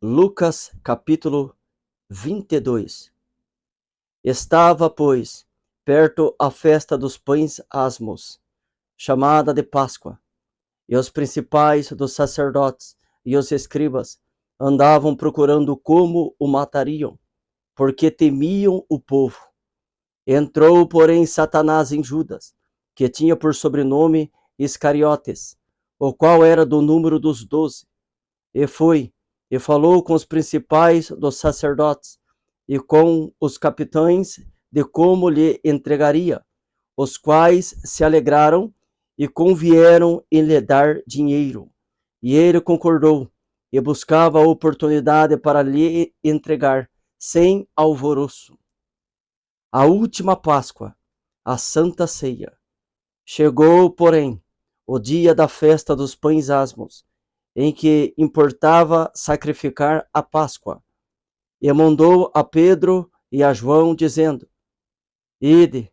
Lucas capítulo 22. Estava, pois, perto a festa dos pães asmos, chamada de Páscoa, e os principais dos sacerdotes e os escribas andavam procurando como o matariam, porque temiam o povo. Entrou, porém, Satanás em Judas, que tinha por sobrenome Iscariotes, o qual era do número dos 12, e foi, e falou com os principais dos sacerdotes, e com os capitães, de como lhe entregaria, os quais se alegraram e convieram em lhe dar dinheiro. E ele concordou, e buscava a oportunidade para lhe entregar, sem alvoroço. A última Páscoa, a Santa Ceia. Chegou, porém, o dia da festa dos pães asmos, em que importava sacrificar a Páscoa, e mandou a Pedro e a João, dizendo: Ide,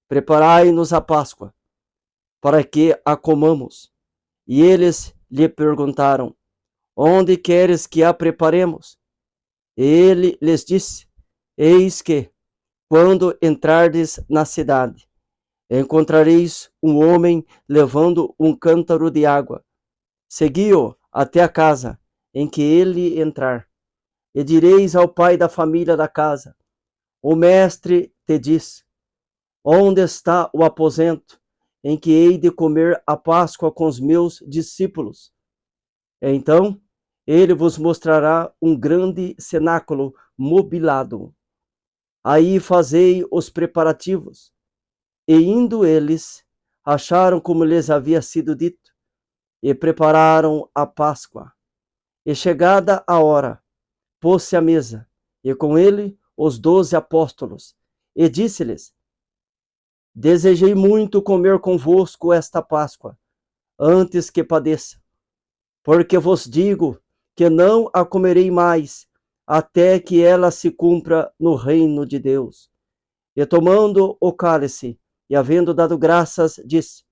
preparai-nos a Páscoa, para que a comamos. E eles lhe perguntaram: Onde queres que a preparemos? E ele lhes disse: Eis que, quando entrardes na cidade, encontrareis um homem levando um cântaro de água. Segui-o até a casa em que ele entrar, e direis ao pai da família da casa: O mestre te diz: Onde está o aposento em que hei de comer a Páscoa com os meus discípulos? Então ele vos mostrará um grande cenáculo mobilado. Aí fazei os preparativos. E indo eles, acharam como lhes havia sido dito, e prepararam a Páscoa. E chegada a hora, pôs-se à mesa, e com ele os 12 apóstolos, e disse-lhes: Desejei muito comer convosco esta Páscoa, antes que padeça, porque vos digo que não a comerei mais, até que ela se cumpra no reino de Deus. E tomando o cálice, e havendo dado graças, disse: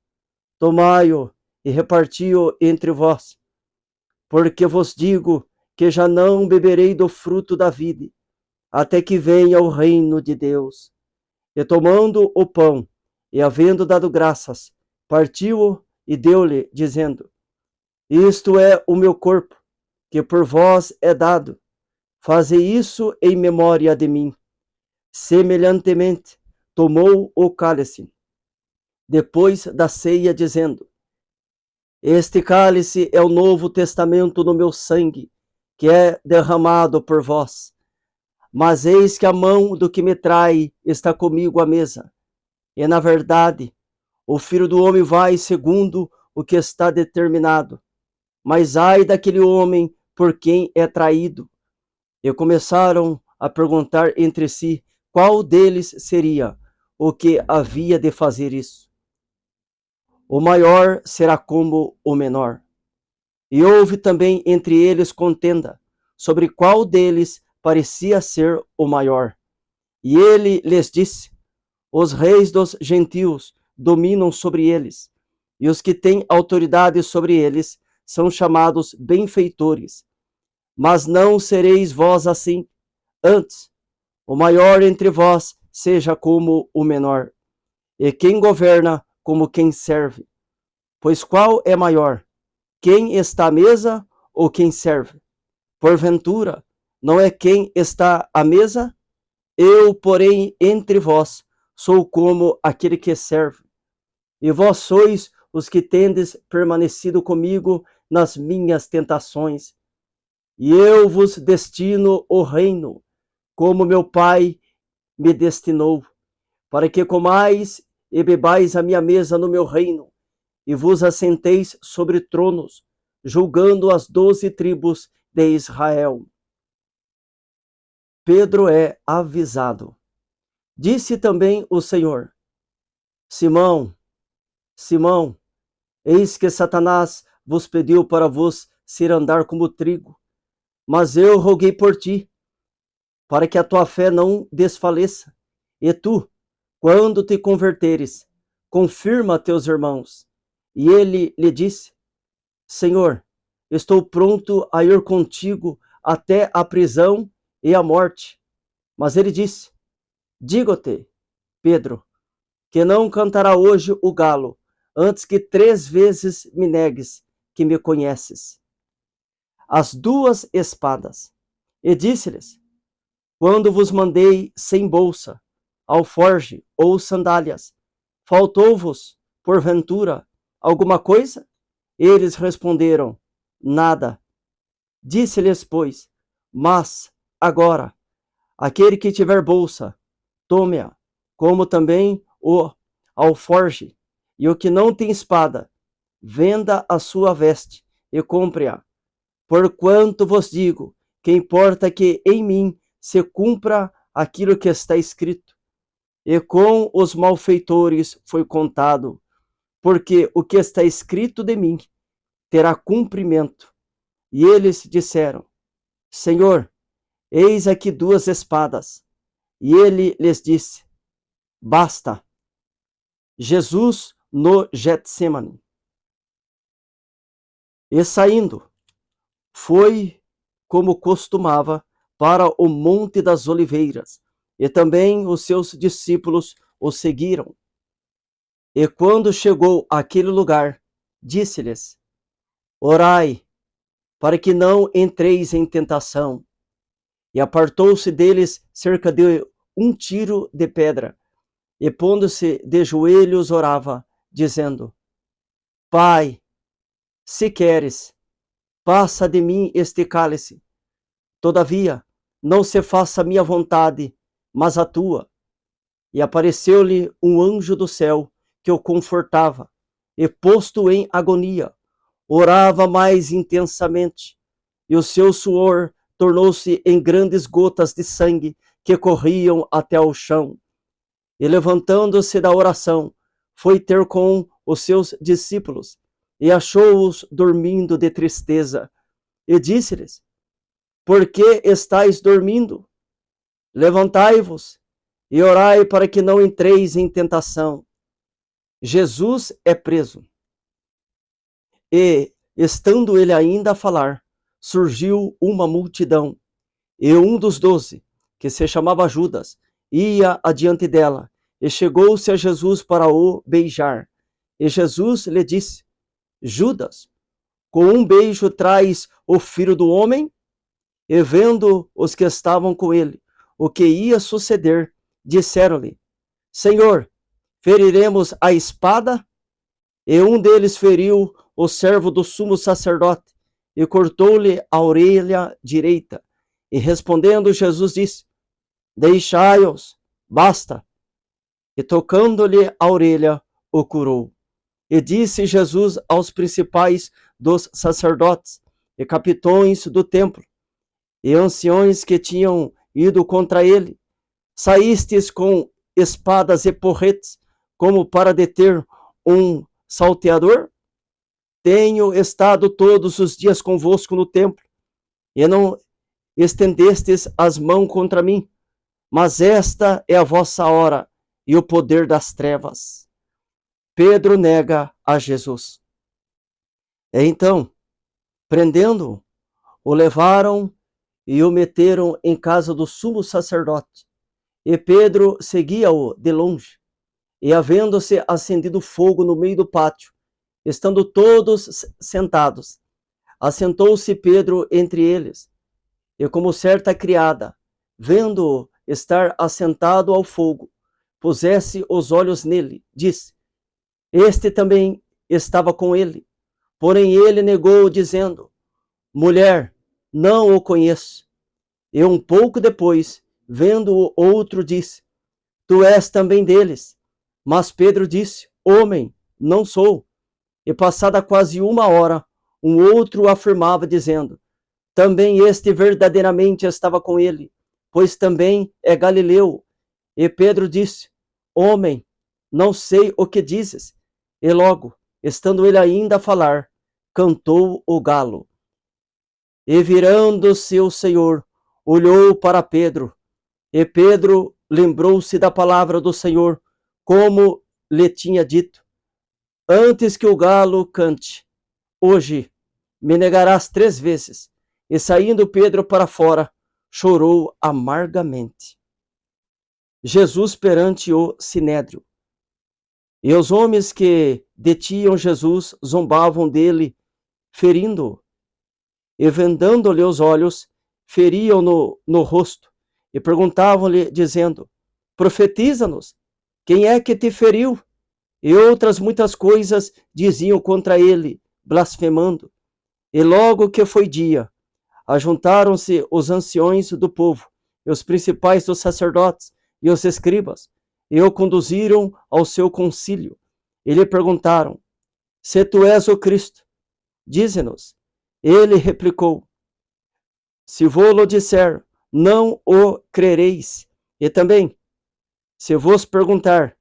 Tomai-o e reparti-o entre vós, porque vos digo que já não beberei do fruto da vide, até que venha o reino de Deus. E tomando o pão, e havendo dado graças, partiu-o e deu-lhe, dizendo: Isto é o meu corpo, que por vós é dado. Fazei isso em memória de mim. Semelhantemente, tomou o cálice, depois da ceia, dizendo: Este cálice é o novo testamento no meu sangue, que é derramado por vós. Mas eis que a mão do que me trai está comigo à mesa. E, na verdade, o Filho do Homem vai segundo o que está determinado. Mas ai daquele homem por quem é traído. E começaram a perguntar entre si qual deles seria o que havia de fazer isso. O maior será como o menor. E houve também entre eles contenda, sobre qual deles parecia ser o maior. E ele lhes disse: Os reis dos gentios dominam sobre eles, e os que têm autoridade sobre eles são chamados benfeitores. Mas não sereis vós assim. Antes, o maior entre vós seja como o menor, e quem governa como quem serve. Pois qual é maior, quem está à mesa ou quem serve? Porventura, não é quem está à mesa? Eu, porém, entre vós, sou como aquele que serve. E vós sois os que tendes permanecido comigo nas minhas tentações. E eu vos destino o reino, como meu Pai me destinou, para que comais e bebais a minha mesa no meu reino, e vos assenteis sobre tronos, julgando as 12 tribos de Israel. Pedro é avisado. Disse também o Senhor: Simão, Simão, eis que Satanás vos pediu para vos cirandar como trigo, mas eu roguei por ti, para que a tua fé não desfaleça. E tu, quando te converteres, confirma teus irmãos. E ele lhe disse: Senhor, estou pronto a ir contigo até a prisão e a morte. Mas ele disse: Digo-te, Pedro, que não cantará hoje o galo, antes que 3 vezes me negues que me conheces. As 2 espadas. E disse-lhes: Quando vos mandei sem bolsa, alforge ou sandálias, faltou-vos, porventura, alguma coisa? Eles responderam: Nada. Disse-lhes, pois: Mas, agora, aquele que tiver bolsa, tome-a, como também o alforge, e o que não tem espada, venda a sua veste e compre-a. Porquanto vos digo, que importa que em mim se cumpra aquilo que está escrito. E com os malfeitores foi contado, porque o que está escrito de mim terá cumprimento. E eles disseram: Senhor, eis aqui 2 espadas. E ele lhes disse: Basta. Jesus no Getsemane. E saindo, foi, como costumava, para o Monte das Oliveiras, e também os seus discípulos o seguiram. E quando chegou àquele lugar, disse-lhes: Orai, para que não entreis em tentação. E apartou-se deles cerca de 1 tiro de pedra, e pondo-se de joelhos orava, dizendo: Pai, se queres, passa de mim este cálice. Todavia, não se faça a minha vontade, mas a tua. E apareceu-lhe um anjo do céu que o confortava, e posto em agonia, orava mais intensamente, e o seu suor tornou-se em grandes gotas de sangue que corriam até ao chão. E levantando-se da oração, foi ter com os seus discípulos, e achou-os dormindo de tristeza, e disse-lhes: Por que estáis dormindo? Levantai-vos e orai para que não entreis em tentação. Jesus é preso. E, estando ele ainda a falar, surgiu uma multidão, e um dos 12, que se chamava Judas, ia adiante dela, e chegou-se a Jesus para o beijar. E Jesus lhe disse: Judas, com um beijo traz o Filho do Homem? E vendo os que estavam com ele o que ia suceder, disseram-lhe: Senhor, feriremos a espada? E um deles feriu o servo do sumo sacerdote e cortou-lhe a orelha direita. E respondendo, Jesus disse: Deixai-os, basta. E tocando-lhe a orelha, o curou. E disse Jesus aos principais dos sacerdotes e capitões do templo e anciões que tinham ido contra ele: Saístes com espadas e porretes, como para deter um salteador? Tenho estado todos os dias convosco no templo, e não estendestes as mãos contra mim, mas esta é a vossa hora e o poder das trevas. Pedro nega a Jesus. E então, prendendo-o, o levaram e o meteram em casa do sumo sacerdote. E Pedro seguia-o de longe. E havendo-se acendido fogo no meio do pátio, estando todos sentados, assentou-se Pedro entre eles. E como certa criada, vendo-o estar assentado ao fogo, pusesse os olhos nele, disse: Este também estava com ele. Porém ele negou, dizendo: Mulher, não o conheço. E um pouco depois, vendo-o outro, disse: Tu és também deles. Mas Pedro disse: Homem, não sou. E passada quase 1 hora, um outro afirmava, dizendo: Também este verdadeiramente estava com ele, pois também é galileu. E Pedro disse: Homem, não sei o que dizes. E logo, estando ele ainda a falar, cantou o galo. E virando-se o Senhor, olhou para Pedro, e Pedro lembrou-se da palavra do Senhor, como lhe tinha dito: Antes que o galo cante, hoje me negarás 3 vezes. E saindo Pedro para fora, chorou amargamente. Jesus perante o sinédrio. E os homens que detinham Jesus zombavam dele, ferindo-o. E vendando-lhe os olhos, feriam-no no rosto. E perguntavam-lhe, dizendo: profetiza-nos, quem é que te feriu? E outras muitas coisas diziam contra ele, blasfemando. E logo que foi dia, ajuntaram-se os anciões do povo, e os principais dos sacerdotes, e os escribas, e o conduziram ao seu concílio. E lhe perguntaram: se tu és o Cristo, dize-nos. Ele replicou: se vou-lo disser, não o crereis. E também, se vos perguntar,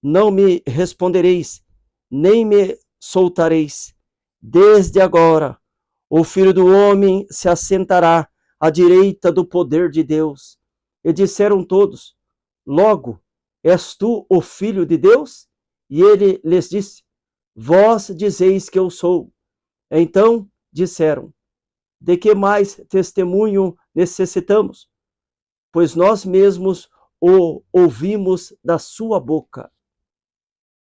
não me respondereis, nem me soltareis. Desde agora, o Filho do Homem se assentará à direita do poder de Deus. E disseram todos: logo, és tu o Filho de Deus? E ele lhes disse: vós dizeis que eu sou. Então disseram: de que mais testemunho necessitamos? Pois nós mesmos o ouvimos da sua boca.